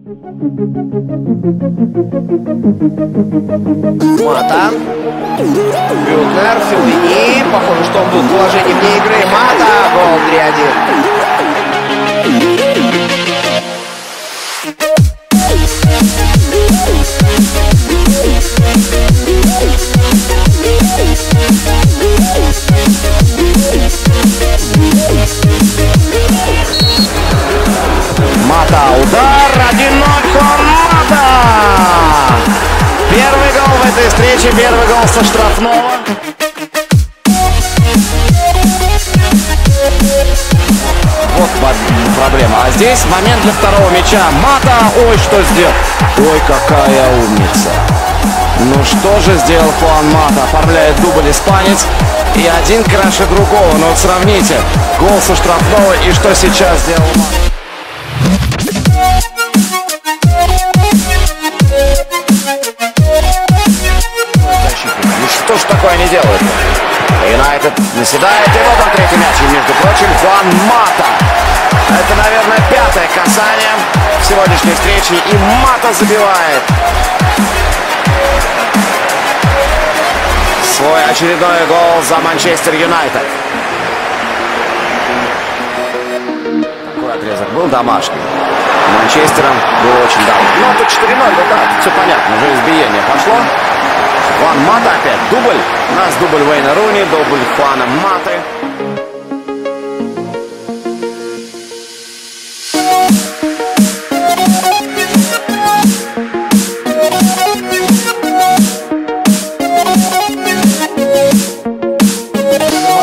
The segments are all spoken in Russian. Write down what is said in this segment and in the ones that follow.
Мата. Бютнер, Феллини. Похоже, что он был в положении вне игры. Мата. Гол 3-1. Мата, удар, 1-0, Мата! Первый гол в этой встрече, первый гол со штрафного. Вот проблема. А здесь момент для второго мяча. Мата, ой, что сделал. Ой, какая умница. Ну что же сделал Хуан Мата? Оформляет дубль испанец. И один краше другого. Но вот сравните. Гол со штрафного и что сейчас сделал Мата. Ну что ж такое они делают? Юнайтед наседает, и вот он третий мяч. И, между прочим, Хуан Мата. Это, наверное, пятое касание в сегодняшней встрече. И Мата забивает свой очередной гол за Манчестер Юнайтед. Такой отрезок был домашний. Манчестером был очень давно. Ну, тут 4-0, вот так, все понятно, уже избиение пошло. Хуан Мата опять дубль. У нас дубль Уэйна Руни, дубль Хуана Маты.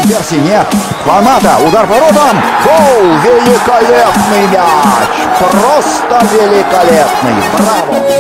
Версии нет. Хуан Мата, удар по воротам. Гол! Великолепный мяч! Просто великолепный! Браво!